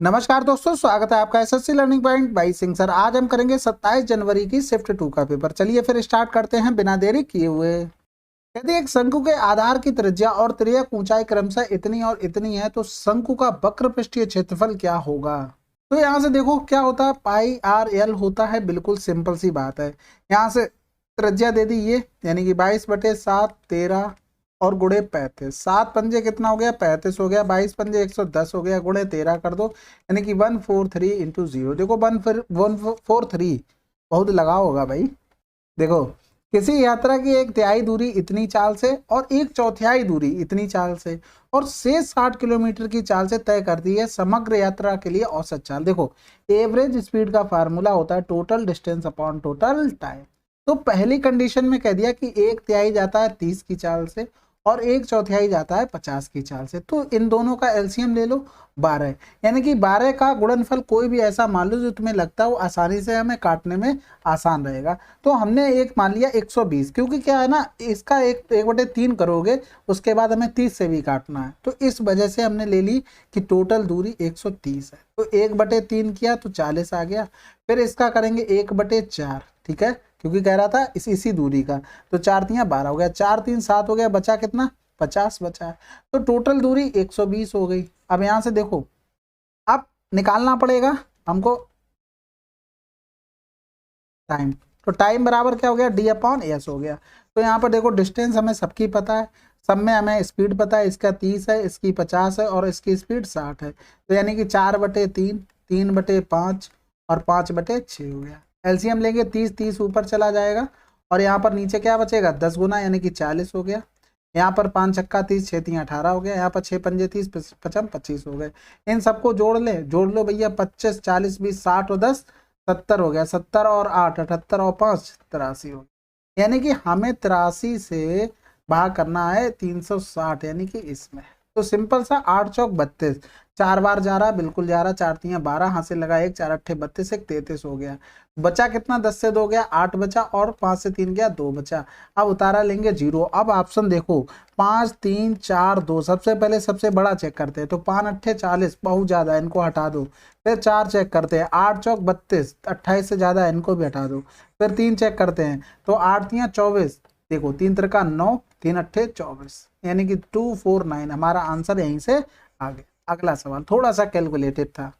नमस्कार दोस्तों, स्वागत है आपका SSC learning point by Singh sir. आज हम करेंगे 27 जनवरी की शिफ्ट 2 का पेपर। चलिए फिर स्टार्ट करते हैं बिना देरी किए हुए। यदि एक शंकु के आधार की त्रिज्या और त्रियक ऊंचाई क्रमशः इतनी और इतनी है तो शंकु का वक्र पृष्ठीय क्षेत्रफल क्या होगा। तो यहाँ से देखो क्या होता है, पाई आर एल होता है। बिल्कुल सिंपल सी बात है। यहाँ से त्रिज्या दे दी ये, यानी कि 22/7 13 और गुणे 35। 7 पंजे कितना हो गया, 35 हो गया। 22 पंजे 110 हो गया, गुणे 13 कर दो, यानी कि 143 इंटू 0। देखो 143 बहुत लगा होगा भाई। देखो किसी यात्रा की एक तिहाई दूरी इतनी चाल से और एक चौथाई दूरी इतनी चाल से और शेष 60 किलोमीटर की चाल से तय करती है समग्र यात्रा के लिए औसत चाल। देखो एवरेज स्पीड का फार्मूला होता है total distance upon total time. तो पहली कंडीशन में कह दिया कि एक तिहाई जाता है 30 की चाल से और एक चौथाई जाता है 50 की चाल से। तो इन दोनों का एलसीएम ले लो 12, यानी कि 12 का गुणनफल कोई भी ऐसा मान लो जो तुम्हें लगता है वो आसानी से हमें काटने में आसान रहेगा। तो हमने एक मान लिया 120, क्योंकि क्या है ना, इसका 1/3 करोगे उसके बाद हमें 30 से भी काटना है। तो इस वजह से हमने ले ली कि टोटल दूरी 130 है। तो 1/3 किया तो 40 आ गया। फिर इसका करेंगे 1/4, ठीक है, क्योंकि कह रहा था इसी दूरी का। तो 4 3 12 हो गया, 4 3 7 हो गया, बचा कितना, 50 बचा है। तो टोटल दूरी 120 हो गई। अब यहां से देखो अब निकालना पड़ेगा हमको टाइम। तो टाइम बराबर क्या हो गया, d/s हो गया। तो यहाँ पर देखो डिस्टेंस हमें सबकी पता है, सब में हमें स्पीड पता है। इसका 30 है, इसकी 50 है और इसकी स्पीड 60 है। तो यानी कि 4/3 3/5 और 5/6 हो गया। एलसीएम लेंगे 30 30 ऊपर चला जाएगा और यहाँ पर नीचे क्या बचेगा, 10 गुना यानी कि 40 हो गया। यहाँ पर 5 छक्का 30 6 3 18 हो गया। यहाँ पर 6 पंजे 30 55 25 हो गए। इन सबको जोड़ लो भैया, 25 40 20 60 और 10 70 हो गया। 70 और 8 78 और 5 83 हो गया। यानी कि हमें 83 से भाग करना है 360, यानी कि इसमें। तो सिंपल सा 8 चौक 32, 4 बार जा रहा, बिल्कुल जा रहा। 4 3 12, हाथ से लगा 1, 4 8 32, 1 33 हो गया। बचा कितना, 10 से 2 गया 8 बचा और 5 से 3 गया 2 बचा। अब उतारा लेंगे 0। अब ऑप्शन देखो 5 3 4 2, सबसे पहले सबसे बड़ा चेक करते हैं। तो 5 8 40 बहुत ज्यादा, इनको हटा दो। फिर 4 चेक करते हैं, 8 चौक 32, 28 से ज्यादा, इनको भी हटा दो। फिर 3 चेक करते हैं, तो 8 3 24, देखो 3 3 9 3 8 24, यानी कि 249। हमारा आंसर यहीं से आ गया। अगला सवाल थोड़ा सा कैलकुलेटेड था।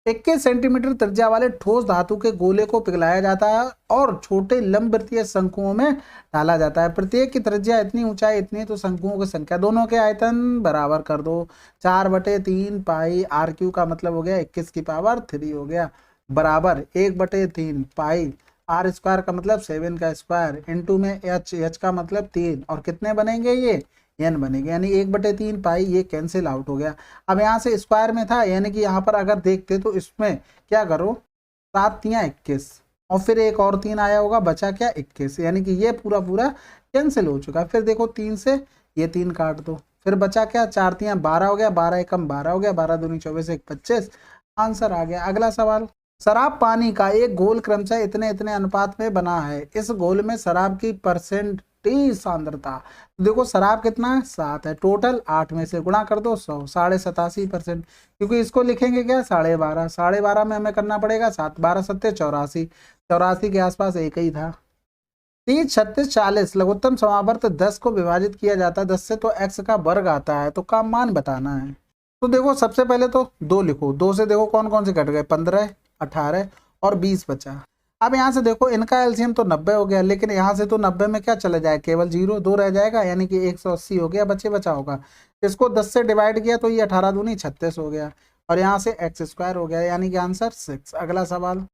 21 सेंटीमीटर त्रिज्या वाले ठोस धातु के गोले को पिघलाया जाता है और छोटे लंबवृत्तीय शंकुओं में डाला जाता है। प्रत्येक की त्रिज्या इतनी, ऊंचाई इतनी, तो शंकुओं की संख्या, दोनों के आयतन बराबर कर दो। 4/3 पाई r³ का मतलब हो गया 21 की पावर 3 हो गया, बराबर 1/3 पाई r² का मतलब 7 का स्क्वायर इंटू में h का मतलब 3, और कितने बनेंगे ये, n बनेगा, यानी 1/3 पाई। ये कैंसिल आउट हो गया। अब यहाँ से स्क्वायर में था, यानी कि यहाँ पर अगर देखते तो इसमें क्या करो, 7 3 21 और फिर एक और 3 आया होगा, बचा क्या 21, यानी कि ये पूरा पूरा कैंसिल हो चुका। फिर देखो 3 से ये 3 काट दो, फिर बचा क्या, 4 3 12 हो गया, 12 एकम 12 हो गया, 12 दूनी 24 1 25, आंसर आ गया। अगला सवाल, शराब पानी का एक घोल क्रमशः इतने इतने अनुपात में बना है। इस घोल में शराब की परसेंटेज सांद्रता, देखो शराब कितना है, 7 है। टोटल 8 में से गुणा कर दो 100, 87.5%। क्योंकि इसको लिखेंगे क्या, 12.5, 12.5 में हमें करना पड़ेगा 7, 12 7 84, 84 के आसपास एक ही था। 30 36 40 लघुत्तम समावर्त 10 को विभाजित किया जाता है 10 से, तो x का वर्ग आता है। तो का मान बताना है। तो देखो सबसे पहले तो 2 लिखो, 2 से देखो कौन कौन से कट गए, 15 18 और 20 बचा। अब यहाँ से देखो इनका एलसीएम तो 90 हो गया, लेकिन यहाँ से तो 90 में क्या चले जाए, केवल 0 2 रह जाएगा, यानी कि 180 हो गया, बचा होगा। इसको 10 से डिवाइड किया तो ये 18 दूनी 36 हो गया, और यहाँ से x² हो गया, यानी कि आंसर 6। अगला सवाल,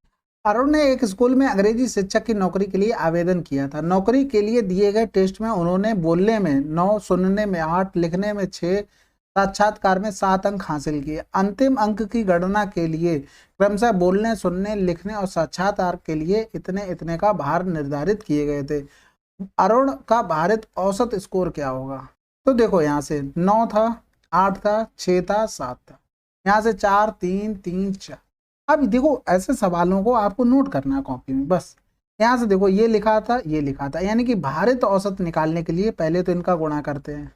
अरुण ने एक स्कूल में अंग्रेजी शिक्षक की नौकरी के लिए आवेदन किया था। नौकरी के लिए दिए गए टेस्ट में उन्होंने बोलने में 9, सुनने में 8, लिखने में 6, साक्षात्कार में 7 अंक हासिल किए। अंतिम अंक की गणना के लिए क्रमशः बोलने, सुनने, लिखने और साक्षात्कार के लिए इतने इतने का भार निर्धारित किए गए थे। अरुण का भारित औसत स्कोर क्या होगा। तो देखो यहाँ से 9 था, 8 था, 6 था, 7 था, यहाँ से 4 3 3 4। अब देखो ऐसे सवालों को आपको नोट करना है कॉपी में बस। यहाँ से देखो ये लिखा था, ये लिखा था, यानी कि भारित औसत निकालने के लिए पहले तो इनका गुणा करते हैं,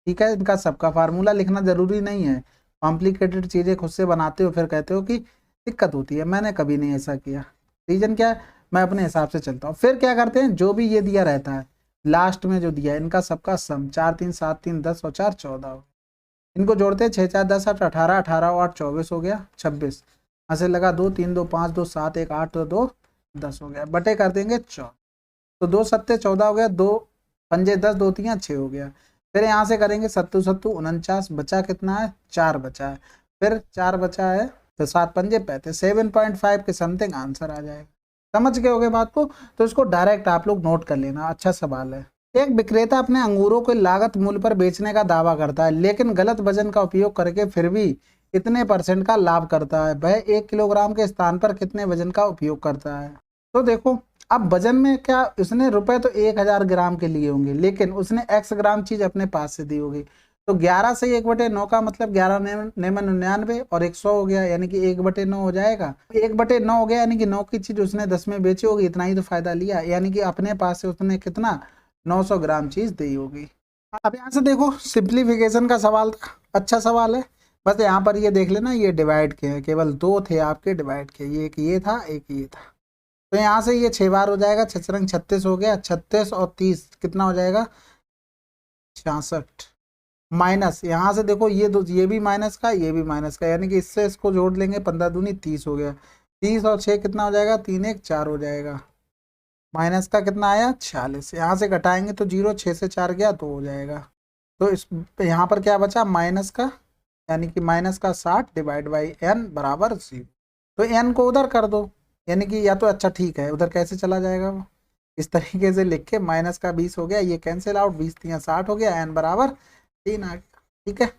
ठीक है। इनका सबका फार्मूला लिखना जरूरी नहीं है, कॉम्प्लिकेटेड चीज़ें खुद से बनाते हो फिर कहते हो कि दिक्कत होती है। मैंने कभी नहीं ऐसा किया। रीजन क्या है, मैं अपने हिसाब से चलता हूँ। फिर क्या करते हैं, जो भी ये दिया रहता है लास्ट में जो दिया है इनका सबका सम 4 3 7 3 10 और 4 14, इनको जोड़ते हैं 6 4 10 8 18, 18 और 8 24 हो गया 26। ऐसे लगा 2 3 2 5 2 7 1 8 तो 2 10 हो गया, बटे कर देंगे 14, तो 2 सत्ते 14 हो गया, 2 पंजे 10, 2 तियां 6 हो गया। फिर यहाँ से करेंगे 7 7 49, बचा कितना है 4 बचा है, फिर 4 बचा है तो 7 पंजे 35, 7.5 के समथिंग आंसर आ जाएगा। समझ गए होगे बात को, तो इसको डायरेक्ट आप लोग नोट कर लेना, अच्छा सवाल है। एक विक्रेता अपने अंगूरों को लागत मूल्य पर बेचने का दावा करता है लेकिन गलत वजन का उपयोग करके फिर भी इतने % का लाभ करता है। वह 1 किलोग्राम के स्थान पर कितने वजन का उपयोग करता है। तो देखो अब वजन में क्या, उसने रुपए तो 1000 ग्राम के लिए होंगे लेकिन उसने x ग्राम चीज अपने पास से दी होगी, तो 11 से 1/9 का मतलब 11 नेमन 99 और 100 हो गया, यानी कि 1/9 हो जाएगा। 1/9 हो गया यानी कि 9 की चीज उसने 10 में बेची होगी, इतना ही तो फायदा लिया, यानी कि अपने पास से उसने कितना 900 ग्राम चीज दी होगी। अब यहाँ से देखो सिंप्लीफिकेशन का सवाल था, अच्छा सवाल है। बस यहाँ पर ये देख लेना ये डिवाइड के हैं, केवल 2 थे आपके डिवाइड के, ये एक ये था एक ये था। तो यहाँ से ये 6 बार हो जाएगा, 6 36 हो गया, 36 और 30 कितना हो जाएगा 66। माइनस यहाँ से देखो ये दो, ये भी माइनस का ये भी माइनस का, यानी कि इससे इसको जोड़ लेंगे 15 दूनी 30 हो गया, 30 और 6 कितना हो जाएगा 3 1 4 हो जाएगा। माइनस का कितना आया 46, यहाँ से घटाएंगे तो 0, 6 से 4 गया तो हो जाएगा। तो इस यहाँ पर क्या बचा माइनस का, यानी कि माइनस का 60 डिवाइड बाई n बराबर 0। तो n को उधर कर दो, यानी कि या तो अच्छा ठीक है उधर कैसे चला जाएगा वो, इस तरीके से लिख के माइनस का 20 हो गया, ये कैंसिल आउट, 20 3 60 हो गया, n बराबर 3 आ गया। ठीक है।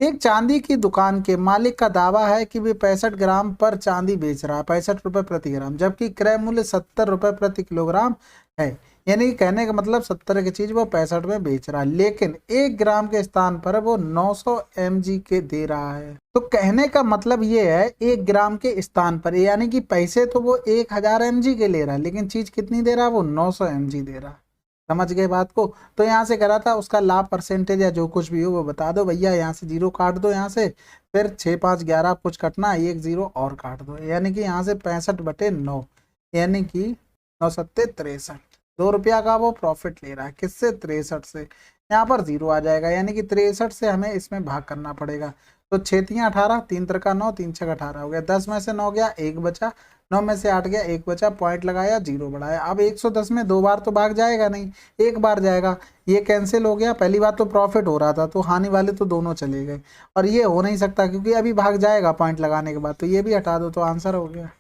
एक चांदी की दुकान के मालिक का दावा है कि वे 65 ग्राम पर चांदी बेच रहा है, 65 रुपए प्रति ग्राम, जबकि क्रय मूल्य 70 रुपए प्रति किलोग्राम है। यानी कि कहने का मतलब 70 की चीज वो 65 में बेच रहा है, लेकिन 1 ग्राम के स्थान पर वो 900 mg के दे रहा है। तो कहने का मतलब ये है 1 ग्राम के स्थान पर, यानी कि पैसे तो वो 1000 mg के ले रहा है लेकिन चीज कितनी दे रहा है वो 900 mg दे रहा है। समझ गए बात को। तो यहाँ से करा था उसका लाभ परसेंटेज या जो कुछ भी हो वो बता दो भैया, यहाँ से 0 काट दो, यहाँ से फिर 6 5 11 कुछ कटना, 1 0 और काट दो, यानी कि यहाँ से 65/9, यानी कि 9 सत्ते 63, 2 रुपया का वो प्रॉफिट ले रहा है, किससे 63 से। यहाँ पर 0 आ जाएगा, यानी कि 63 से हमें इसमें भाग करना पड़ेगा। तो 6 3 18, 3 3 9, 3 6 18 हो गया, 10 में से 9 गया 1 बचा, 9 में से 8 गया 1 बचा, पॉइंट लगाया 0 बढ़ाया। अब 110 में 2 बार तो भाग जाएगा नहीं, 1 बार जाएगा, ये कैंसिल हो गया। पहली बात तो प्रॉफिट हो रहा था तो हानि वाले तो दोनों चले गए, और ये हो नहीं सकता क्योंकि अभी भाग जाएगा पॉइंट लगाने के बाद, तो ये भी हटा दो तो आंसर हो गया।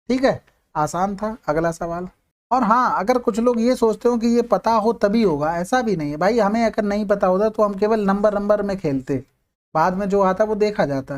ठीक है, आसान था। अगला सवाल। और हाँ, अगर कुछ लोग ये सोचते हो कि ये पता हो तभी होगा, ऐसा भी नहीं है भाई। हमें अगर नहीं पता होता तो हम केवल नंबर में खेलते, बाद में जो आता वो देखा जाता।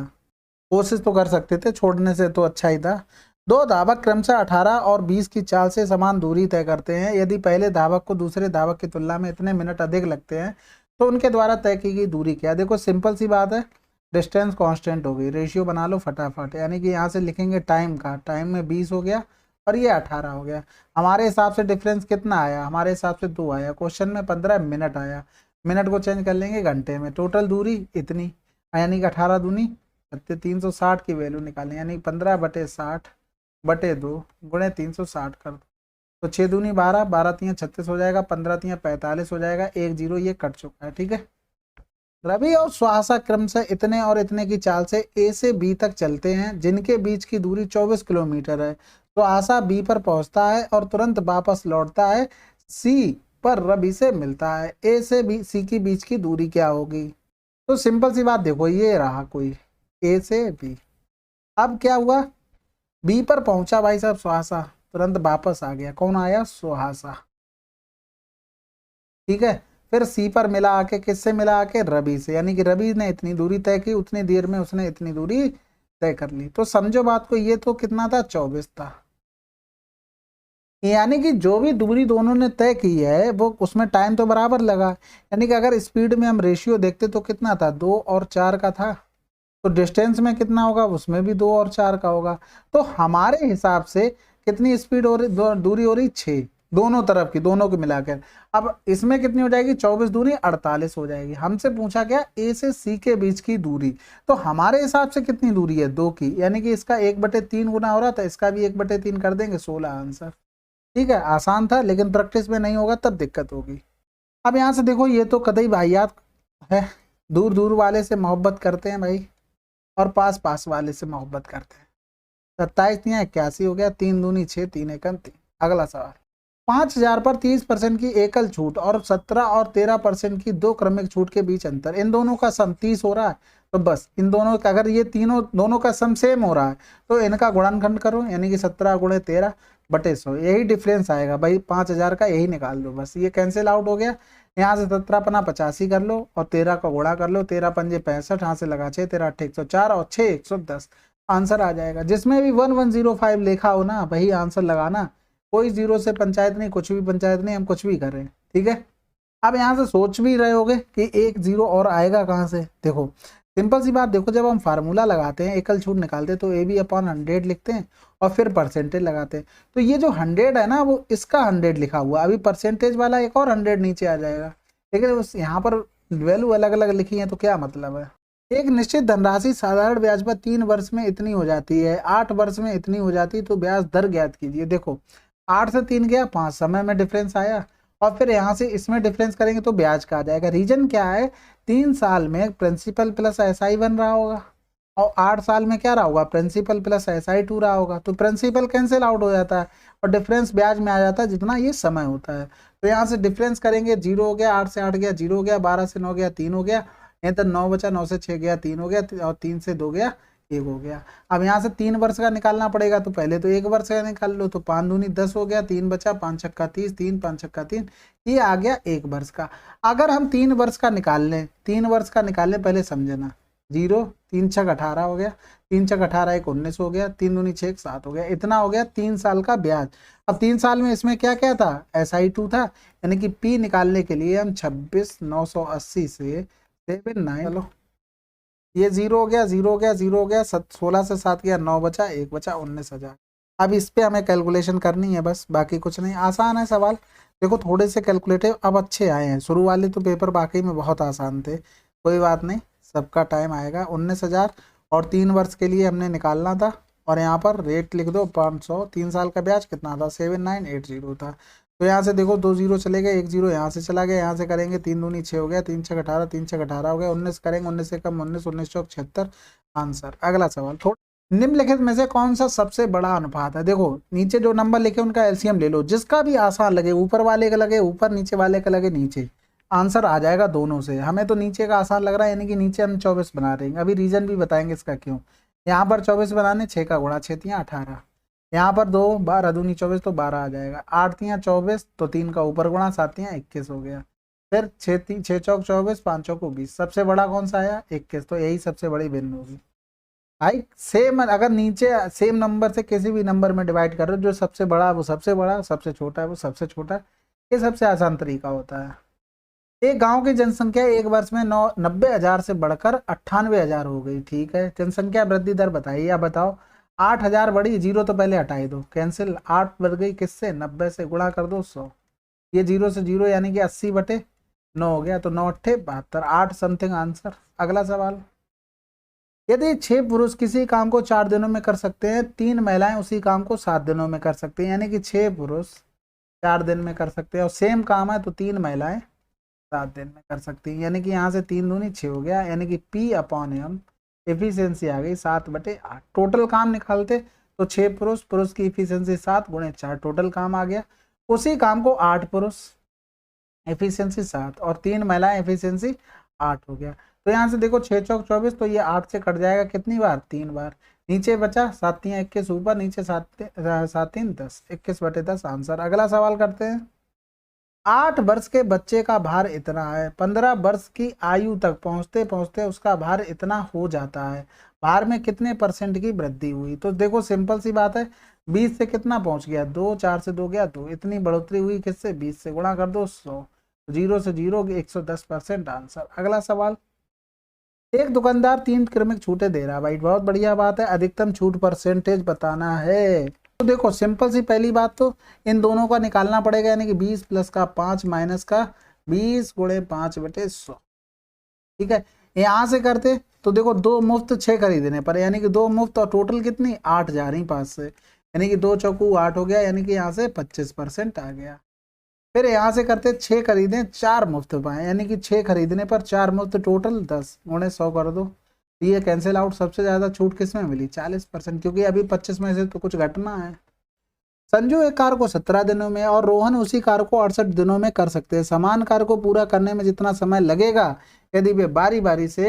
कोशिश तो कर सकते थे, छोड़ने से तो अच्छा ही था। 2 धावक क्रमशः 18 और 20 की चाल से समान दूरी तय करते हैं। यदि पहले धावक को दूसरे धावक की तुलना में इतने मिनट अधिक लगते हैं तो उनके द्वारा तय की गई दूरी क्या है। देखो सिंपल सी बात है, डिस्टेंस कांस्टेंट हो गई, रेशियो बना लो फटाफट, यानी कि यहाँ से लिखेंगे टाइम का, टाइम में 20 हो गया और ये 18 हो गया। हमारे हिसाब से डिफरेंस कितना आया, हमारे हिसाब से 2 आया। क्वेश्चन में 15 मिनट आया, मिनट को चेंज कर लेंगे घंटे में। टोटल दूरी इतनी, यानी कि 18 दूनी 360 की वैल्यू निकालें, यानी 15/60/2 गुणे 360 कर दो, तो 6 दूनी 12, 12 3 36 हो जाएगा, 15 3 45 हो जाएगा, 1 0 ये कट चुका है। ठीक है। रवि और सुहासा क्रमशः इतने और इतने की चाल से ए से बी तक चलते हैं, जिनके बीच की दूरी 24 किलोमीटर है। सुहासा बी पर पहुंचता है और तुरंत वापस लौटता है, सी पर रवि से मिलता है। ए से बी सी की बीच की दूरी क्या होगी। तो सिंपल सी बात, देखो ये रहा कोई ए से बी, अब क्या हुआ बी पर पहुंचा भाई साहब सुहासा, तुरंत वापस आ गया, कौन आया सुहासा। ठीक है। फिर सी पर मिला आके, किससे मिला आके रवि से, यानी कि रवि ने इतनी दूरी तय की, उतनी देर में उसने इतनी दूरी तय कर ली। तो समझो बात को, ये तो कितना था 24 था, यानी कि जो भी दूरी दोनों ने तय की है वो उसमें टाइम तो बराबर लगा। यानी कि अगर स्पीड में हम रेशियो देखते तो कितना था 2 और 4 का था, तो डिस्टेंस में कितना होगा उसमें भी 2 और 4 का होगा। तो हमारे हिसाब से कितनी स्पीड हो रही, दूरी हो रही 6, दोनों तरफ की, दोनों को मिलाकर। अब इसमें कितनी हो जाएगी, 24 दूनी 48 हो जाएगी। हमसे पूछा गया ए से सी के बीच की दूरी, तो हमारे हिसाब से कितनी दूरी है, 2 की, यानी कि इसका 1/3 गुना हो रहा था, इसका भी 1/3 कर देंगे, 16 आंसर। ठीक है, आसान था, लेकिन प्रैक्टिस में नहीं होगा तब दिक्कत होगी। अब यहाँ से देखो, ये तो कतई वाहियात है, दूर दूर वाले से मोहब्बत करते हैं भाई, और पास पास वाले से मोहब्बत करते हैं। 27 या 81 हो गया, 3 दूनी 6, 3 एकम 3। अगला सवाल, 5,000 पर 30% की एकल छूट और 17 और 13% की 2 क्रमिक छूट के बीच अंतर, इन दोनों का सम 30 हो रहा है, तो बस इन दोनों का, अगर ये तीनों दोनों का सम सेम हो रहा है तो इनका गुणनखंड करो, यानी कि 17 गुणे 13/100, यही डिफरेंस आएगा भाई। 5,000 का यही निकाल दो, बस ये कैंसिल आउट हो गया। यहाँ से 17 पना 85 कर लो और 13 का गुणा कर लो, 13 पंजे 65, यहाँ से लगा 6, 13 8 104 और 6 110, आंसर आ जाएगा। जिसमें भी 1105 लिखा हो ना वही आंसर लगाना, कोई जीरो से पंचायत नहीं, कुछ भी पंचायत नहीं, हम कुछ भी कर रहे हैं। ठीक है, अब यहाँ से सोच भी रहे होगे कि एक जीरो और आएगा कहाँ से। देखो सिंपल सी बात, देखो जब हम फार्मूला लगाते हैं, एकल छूट निकालते हैं, तो AB/100 लिखते हैं और फिर परसेंटेज लगाते हैं। तो ये जो 100 है ना, वो इसका 100 लिखा हुआ, अभी परसेंटेज वाला एक और 100 नीचे आ जाएगा, लेकिन उस यहाँ पर वैल्यू अलग अलग लिखी है, तो क्या मतलब है। एक निश्चित धनराशि साधारण ब्याज पर 3 वर्ष में इतनी हो जाती है, 8 वर्ष में इतनी हो जाती है, तो ब्याज दर ज्ञात कीजिए। देखो 8 से 3 गया, 5 समय में डिफरेंस आया, और फिर यहाँ से इसमें डिफरेंस करेंगे तो ब्याज का आ जाएगा। रीजन क्या है, 3 साल में प्रिंसिपल प्लस एसआई बन रहा होगा, और 8 साल में क्या रहा होगा, प्रिंसिपल प्लस SI2 रहा होगा, तो प्रिंसिपल कैंसिल आउट हो जाता है और डिफरेंस ब्याज में आ जाता है जितना ये समय होता है। तो यहाँ से डिफरेंस करेंगे, 0 हो गया, 8 से 8 गया 0 हो गया, 12 से 9 गया 3 हो गया, नहीं तो 9 बचा, 9 से 6 गया 3 हो गया, और 3 से 2 गया 1 हो गया। अब यहाँ से 3 वर्ष का निकालना पड़ेगा, तो पहले तो 1 वर्ष का निकाल लो, तो 5 दूनी 10 हो गया, 3 बचा, 5 छक्का 30, 3 5 छक्का 3, ये आ गया 1 वर्ष का। अगर हम 3 वर्ष का निकाल लें, 3 वर्ष का निकाल लें, पहले समझना, 0 3 छक 18 हो गया, 3 छक 18 1 19 हो गया, 3 दूनी 6 7 हो गया, इतना हो गया 3 साल का ब्याज। अब 3 साल में इसमें क्या क्या था, SI2 था, यानी कि P निकालने के लिए हम 26,980 से 79, चलो ये 0 हो गया, 0 हो गया, 0 हो गया, 16 से 7 गया, 9 बचा, 1 बचा, 19,000। अब इस पे हमें कैलकुलेशन करनी है बस, बाकी कुछ नहीं, आसान है सवाल। देखो थोड़े से कैलकुलेटिव अब अच्छे आए हैं, शुरू वाले तो पेपर वाकई में बहुत आसान थे, कोई बात नहीं, सबका टाइम आएगा। 19,000 और 3 वर्ष के लिए हमने निकालना था, और यहाँ पर रेट लिख दो 500, 3 साल का ब्याज कितना था, 7980 था। तो यहाँ से देखो 2 जीरो चले गए, 1 जीरो यहाँ से चला गया, यहाँ से करेंगे 3 दूनी 6 हो गया, 3 छक 18, 3 छक 18 हो गया, 19 करेंगे, 19 से कम 19, 19 चौक 76, आंसर। अगला सवाल, थोड़ा निम्नलिखित में से कौन सा सबसे बड़ा अनुपात है। देखो नीचे जो नंबर लिखे उनका एलसीएम ले लो, जिसका भी आसान लगे, ऊपर वाले का लगे ऊपर, नीचे वाले का लगे नीचे, आंसर आ जाएगा दोनों से। हमें तो नीचे का आसान लग रहा है, यानी कि नीचे हम 24 बना रहे हैं, अभी रीजन भी बताएंगे इसका क्यों। यहाँ पर 24 बनाने, 6 का गुणा 6 तियाँ 18, यहाँ पर 2 12 दूनी 24 तो 12 आ जाएगा, 8 तियाँ 24 तो 3 का ऊपर गुणा, 7 तियाँ 21 हो गया, फिर 6 चौक 24, 5 चौक 20, सबसे बड़ा कौन सा आया, 21, तो यही सबसे बड़ी भिन्न होगी भाई। सेम, अगर नीचे सेम नंबर से किसी भी नंबर में डिवाइड कर रहे हो, जो सबसे बड़ा है वो सबसे बड़ा, सबसे छोटा है वो सबसे छोटा, ये सबसे आसान तरीका होता है। एक गांव की जनसंख्या एक वर्ष में 90,000 से बढ़कर 98,000 हो गई, ठीक है, जनसंख्या वृद्धि दर बताइए। या बताओ 8,000 बढ़ी, जीरो तो पहले हटाई दो, कैंसिल, 8 बढ़ गई किससे, 90 से, गुणा कर दो 100, ये 0 से 0 यानी कि 80/9 हो गया, तो 9 8 72, 8 समथिंग आंसर। अगला सवाल, यदि 6 पुरुष किसी काम को 4 दिनों में कर सकते हैं, 3 महिलाएं उसी काम को 7 दिनों में कर सकते हैं, यानी कि 6 पुरुष 4 दिन में कर सकते हैं, और सेम काम है तो 3 महिलाएं 7 दिन में कर सकती हैं, यानी कि यहाँ से 3 दूनी 6 हो गया, यानी कि P/M एफिशिएंसी आ गई 7/8। टोटल काम निकालते तो 6 पुरुष, पुरुष की एफिशिएंसी 7 गुणे 4, टोटल काम आ गया। उसी काम को 8 पुरुष, एफिशिएंसी 7, और 3 महिलाएं, एफिशिएंसी 8 हो गया। तो यहाँ से देखो 6 चौक 24, तो ये 8 से कट जाएगा कितनी बार, 3 बार, नीचे बचा 7 तियाँ 21, ऊपर नीचे 7 3 10, 21/10 आंसर। अगला सवाल करते हैं, 8 वर्ष के बच्चे का भार इतना है, 15 वर्ष की आयु तक पहुंचते पहुंचते उसका भार इतना हो जाता है, भार में कितने परसेंट की वृद्धि हुई। तो देखो सिंपल सी बात है, 20 से कितना पहुंच गया 2, 4 से 2 गया 2, इतनी बढ़ोतरी हुई किससे, 20 से, गुणा कर दो 100, 0 से 0 110% आंसर। अगला सवाल, एक दुकानदार 3 क्रमिक छूटे दे रहा है, भाई बहुत बढ़िया बात है, अधिकतम छूट परसेंटेज बताना है। तो देखो सिंपल सी पहली बात तो इन दोनों का निकालना पड़ेगा, यानी कि 20 प्लस का 5 माइनस का 20 गुणे 5/100। ठीक है, यहां से करते तो देखो 2 मुफ्त 6 खरीदने पर, यानी कि 2 मुफ्त और टोटल कितनी 8 जा रही पास से, यानी कि 2 चौकू 8 हो गया, यानी कि यहाँ से 25% आ गया। फिर यहाँ से करते 6 खरीदें 4 मुफ्त पाए, यानी कि 6 खरीदने पर 4 मुफ्त, टोटल 10 गुणे 100 कर दो। ये कैंसिल आउट। सबसे ज्यादा छूट किस में मिली 40%, क्योंकि अभी 25 में से तो कुछ घटना है। संजू एक कार को 17 दिनों में और रोहन उसी कार को 68 दिनों में कर सकते हैं। समान कार्य को पूरा करने में जितना समय लगेगा यदि वे बारी बारी से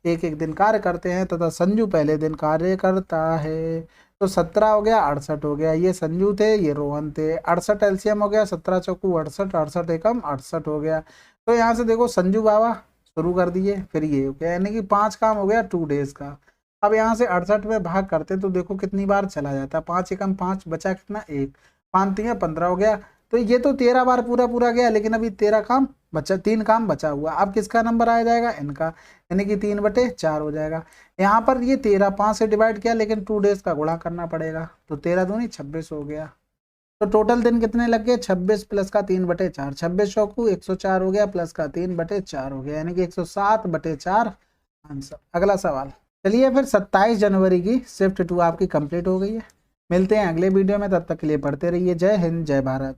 एक एक दिन कार्य करते हैं तथा संजू पहले दिन कार्य करता है। तो 17 हो गया, 68 हो गया, ये संजू थे ये रोहन थे। 68 एलसीएम हो गया, 17 चौकू 68, 68 एकम 68 हो गया। तो यहाँ से देखो संजू बाबा शुरू कर दिए, फिर ये हो गया, यानी कि 5 काम हो गया 2 डेज का। अब यहाँ से 68 में भाग करते तो देखो कितनी बार चला जाता है, 5 एकम 5, बचा कितना 1, 5 3 15 हो गया। तो ये तो 13 बार पूरा पूरा गया, लेकिन अभी 13 काम बचा, 3 काम बचा हुआ। अब किसका नंबर आ जाएगा, इनका, यानी कि 3/4 हो जाएगा। यहाँ पर ये 13 5 से डिवाइड किया, लेकिन 2 डेज का गुणा करना पड़ेगा, तो 13 दूनी 26 हो गया। तो टोटल दिन कितने लग गए 26 प्लस का 3/4, 26 चौकू 104 हो गया, प्लस का 3/4 हो गया, यानी कि 107/4 आंसर। अगला सवाल। चलिए फिर 27 जनवरी की शिफ्ट 2 आपकी कंप्लीट हो गई है। मिलते हैं अगले वीडियो में, तब तक के लिए पढ़ते रहिए। जय हिंद, जय भारत।